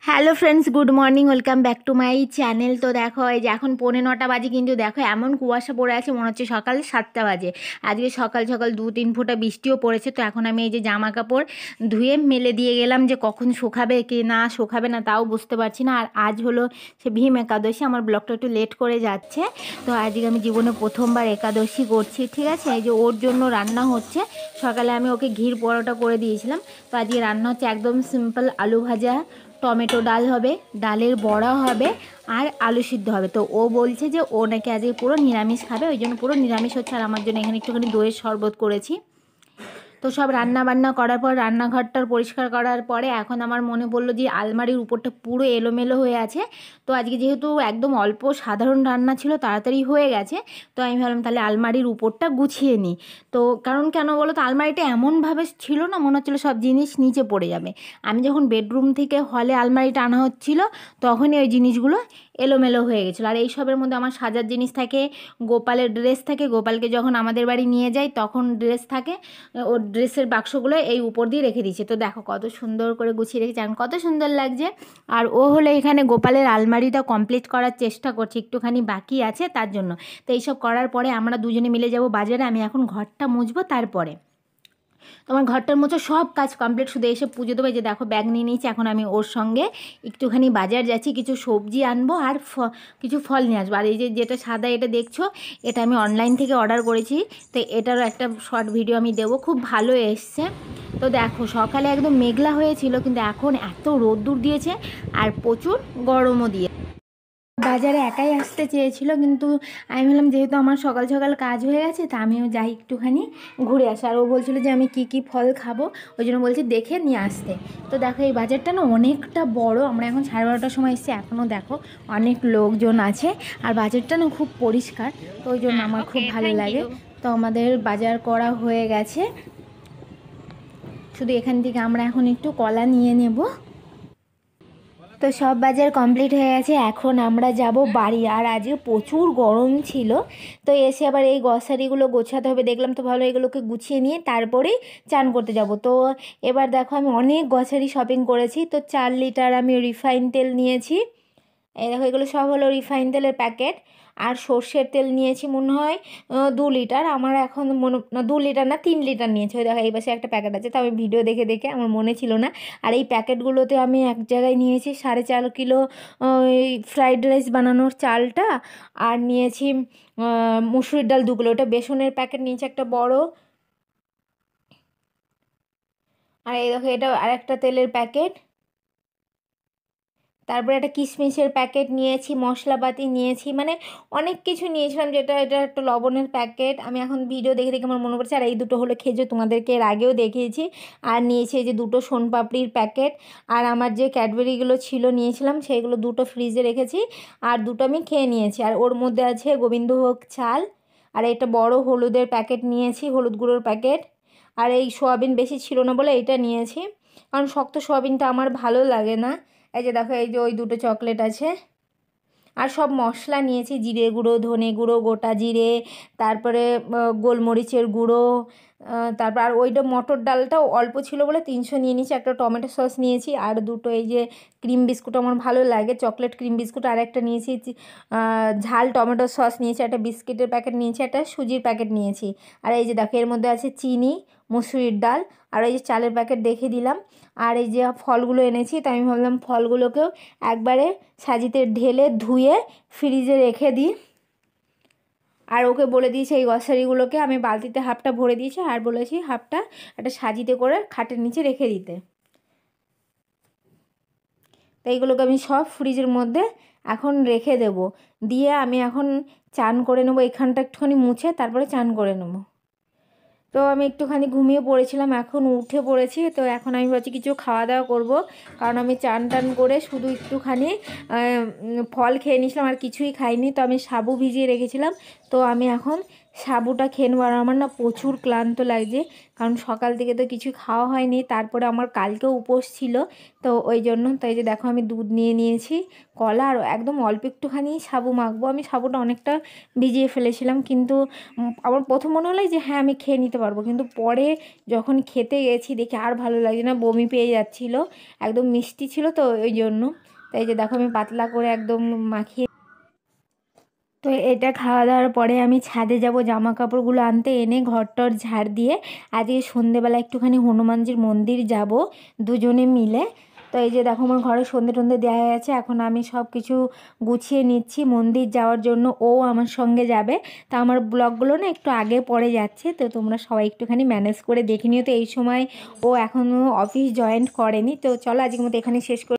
Hello friends, good morning, welcome back to my channel. তো দেখো এই যে এখন 9:45 বাজে, কিন্তু দেখো এমন কুয়াশা পড়ে আছে মনে হচ্ছে সকাল 7টা বাজে। আজকে সকাল সকাল 2-3 ফোঁটা বৃষ্টিও পড়েছে। তো এখন আমি এই যে জামা কাপড় ধুয়ে মেলে দিয়ে গেলাম, যে কখন শুকাবে কি না শুকাবে না তাও বুঝতে পারছি না। আর আজ হলো সে ভীম একাদশী, আমার ব্লগটা একটু লেট করে যাচ্ছে। তো আজকে আমি জীবনে প্রথমবার একাদশী করছি, ঠিক আছে। এই যে ওর জন্য রান্না হচ্ছে, সকালে আমি ওকে ঘির পরোটা করে দিয়েছিলাম। তো আজকে রান্না হচ্ছে একদম সিম্পল, আলু ভাজা, টমেটো ডাল হবে, ডালের বড়া হবে, আর আলু সিদ্ধ হবে। তো ও বলছে যে ও নাকি আজকে পুরো নিরামিষ খাবে, ওই জন্য পুরো নিরামিষ হচ্ছে। আর আমার জন্য এখানে একটুখানি দইয়ের শরবত করেছি। তো সব রান্না বান্না করার পর, রান্নাঘরটার পরিষ্কার করার পরে এখন আমার মনে পড়লো যে আলমারির উপরটা পুরো এলোমেলো হয়ে আছে। তো আজকে যেহেতু একদম অল্প সাধারণ রান্না ছিল, তাড়াতাড়ি হয়ে গেছে, তো আমি ভাবলাম তাহলে আলমারির উপরটা গুছিয়ে নিই। তো কারণ কেন বলো তো, আলমারিটা এমনভাবে ছিল না, মনে হচ্ছিলো সব জিনিস নিচে পড়ে যাবে। আমি যখন বেডরুম থেকে হলে আলমারিটা আনা হচ্ছিল, তখনই ওই জিনিসগুলো এলোমেলো হয়ে গেছিলো। আর এইসবের মধ্যে আমার সাজার জিনিস থাকে, গোপালের ড্রেস থাকে, গোপালকে যখন আমাদের বাড়ি নিয়ে যাই তখন ড্রেস থাকে, ওর ড্রেসের বাক্সগুলো এই উপর দিয়ে রেখে দিয়েছে। তো দেখো কত সুন্দর করে গুছিয়ে রেখেছে, এখন কত সুন্দর লাগছে। আর ও হলে এখানে গোপালের আলমারিটা কমপ্লিট করার চেষ্টা করছে, একটুখানি বাকি আছে তার জন্য। তো এইসব করার পরে আমরা দুজনে মিলে যাব বাজারে। আমি এখন ঘরটা মুছবো, তারপরে তোমার ঘরটার মতো সব কাজ কমপ্লিট, শুধু এসে পুজো দেবো। যে দেখো ব্যাগ নিয়ে নিয়েছি, এখন আমি ওর সঙ্গে একটুখানি বাজার যাচ্ছি, কিছু সবজি আনবো আর কিছু ফল নিয়ে আসবো। আর এই যে যেটা সাদা এটা দেখছো, এটা আমি অনলাইন থেকে অর্ডার করেছি। তো এটারও একটা শর্ট ভিডিও আমি দেবো, খুব ভালো এসছে। তো দেখো সকালে একদম মেঘলা হয়েছিল, কিন্তু এখন এত রোদ্দুর দিয়েছে আর প্রচুর গরমও দিয়ে। বাজারে একাই আসতে চেয়েছিল, কিন্তু আমি বললাম যেহেতু আমার সকাল সকাল কাজ হয়ে গেছে, তা আমিও যাই একটুখানি ঘুরে আসি। আর ও বলছিল যে আমি কি কি ফল খাবো, ওই জন্য বলছি দেখে নিয়ে আসতে। তো দেখো এই বাজারটা না অনেকটা বড়, আমরা এখন 12:30টার সময় এসেছি, এখনও দেখো অনেক লোকজন আছে। আর বাজারটা না খুব পরিষ্কার, তো ওই জন্য আমার খুব ভালো লাগে। তো আমাদের বাজার করা হয়ে গেছে, শুধু এখান থেকে আমরা এখন একটু কলা নিয়ে নেব। তো সব বাজার কমপ্লিট হয়ে গেছে, এখন আমরা যাব বাড়ি। আর আজকে প্রচুর গরম ছিল, তো এসে আবার এই গ্রসারিগুলো গোছাতে হবে। দেখলাম তো ভালো, এগুলোকে গুছিয়ে নিয়ে তারপরেই চান করতে যাব। তো এবার দেখো আমি অনেক গ্রসারি শপিং করেছি। তো 4 লিটার আমি রিফাইন তেল নিয়েছি। এই দেখো এগুলো সব হলো রিফাইন তেলের প্যাকেট। আর সর্ষের তেল নিয়েছি মনে হয় 2 লিটার। আমার এখন মনে না 2 লিটার না 3 লিটার নিয়েছি। ওই দেখো এই পাশে একটা প্যাকেট আছে, তো আমি ভিডিও দেখে দেখে আমার মনে ছিল না। আর এই প্যাকেটগুলোতে আমি এক জায়গায় নিয়েছি 4.5 কিলো এই ফ্রাইড রাইস বানানোর চালটা। আর নিয়েছি মুসুরির ডাল 2 কিলো, ওটা বেসনের প্যাকেট নিয়েছি একটা বড়। আর এই দেখো এটা আরেকটা তেলের প্যাকেট। তারপরে একটা কিশমিশের প্যাকেট নিয়েছি, মশলাপাতি নিয়েছি, মানে অনেক কিছু নিয়েছিলাম। এটা একটা লবণের প্যাকেট, আমি এখন ভিডিও দেখে দেখে আমার মনে পড়ছে। আর এই দুটো হলো খেজুর, তোমাদেরকে এর আগেও দেখিয়েছি। আর নিয়েছি এই যে 2টো সোনপাপড়ির প্যাকেট। আর আমার যে ক্যাডবেরিগুলো ছিল নিয়েছিলাম, সেইগুলো 2টো ফ্রিজে রেখেছি, আর 2টো আমি খেয়ে নিয়েছি। আর ওর মধ্যে আছে গোবিন্দভোগ চাল। আর একটা বড় হলুদের প্যাকেট নিয়েছি, হলুদ গুঁড়োর প্যাকেট। আর এই সোয়াবিন বেশি ছিল না বলে এইটা নিয়েছি, কারণ শক্ত সোয়াবিনটা আমার ভালো লাগে না। এই যে দেখো এই যে ওই 2টো চকলেট আছে। আর সব মশলা নিয়েছি, জিরে গুঁড়ো, ধনে গুঁড়ো, গোটা জিরে, তারপরে গোলমরিচের গুঁড়ো, তারপর আর ওইটা মটর ডালটাও অল্প ছিল বলে 300 নিয়ে নিয়েছি। একটা টমেটো সস নিয়েছি, আর 2টো এই যে ক্রিম বিস্কুট আমার ভালো লাগে, চকলেট ক্রিম বিস্কুট। আর একটা নিয়েছি ঝাল টমেটো সস নিয়েছি, একটা বিস্কিটের প্যাকেট নিয়েছি, একটা সুজির প্যাকেট নিয়েছি। আর এই যে দেখো এর মধ্যে আছে চিনি, মুসুরির ডাল, আর এই যে চালের প্যাকেট দেখে দিলাম। আর এই যে ফলগুলো এনেছি, তো আমি ভাবলাম ফলগুলোকেও একবারে সাজিতে ঢেলে ধুয়ে ফ্রিজে রেখে দিই। আর ওকে বলে দিয়েছি এই গ্রসারিগুলোকে আমি বালতিতে হাফটা ভরে দিয়েছি, আর বলেছি হাফটা একটা সাজিতে করে খাটের নিচে রেখে দিতে। তো এইগুলোকে আমি সব ফ্রিজের মধ্যে এখন রেখে দেব। দিয়ে আমি এখন চান করে নেবো, এখানটা একটুখানি মুছে তারপরে চান করে নেবো। তো আমি একটুখানি ঘুমিয়ে পড়েছিলাম, এখন উঠে পড়েছি। তো এখন আমি ভাবছি কিছু খাওয়া দাওয়া করব, কারণ আমি চান টান করে শুধু একটুখানি ফল খেয়ে নিয়েছিলাম, আর কিছুই খাইনি। তো আমি সাবু ভিজিয়ে রেখেছিলাম, তো আমি এখন সাবুটা খেয়ে নেবো। আর আমার না প্রচুর ক্লান্ত লাগছে, কারণ সকাল থেকে তো কিছু খাওয়া হয়নি, তারপরে আমার কালকেও উপোস ছিল, তো ওই জন্য। তো এই যে দেখো আমি দুধ নিয়ে নিয়েছি, কলা, আর একদম অল্প একটুখানি সাবু মাখবো। আমি সাবুটা অনেকটা ভিজিয়ে ফেলেছিলাম, কিন্তু আমার প্রথম মনে হলো যে হ্যাঁ আমি খেয়ে নিতে পারবো, কিন্তু পরে যখন খেতে গেছি দেখি আর ভালো লাগছে না, বমি পেয়ে যাচ্ছিলো, একদম মিষ্টি ছিল তো ওই জন্য। তাই যে দেখো আমি পাতলা করে একদম মাখিয়ে। তো এটা খাওয়া দাওয়ার পরে আমি ছাদে যাব জামা কাপড়গুলো আনতে, এনে ঘরটর ঝাড় দিয়ে আজকে সন্ধেবেলা একটুখানি হনুমানজির মন্দির যাব দুজনে মিলে। তো এই যে দেখো আমার ঘরে সন্ধে টন্ধে দেওয়া গেছে, এখন আমি সব কিছু গুছিয়ে নিচ্ছি মন্দির যাওয়ার জন্য, ও আমার সঙ্গে যাবে। তা আমার ব্লগগুলো না একটু আগে পরে যাচ্ছে, তো তোমরা সবাই একটুখানি ম্যানেজ করে দেখে নিও। তো এই সময় ও এখনও অফিস জয়েন করেনি। তো চলো আজকের মতো এখানে শেষ করি।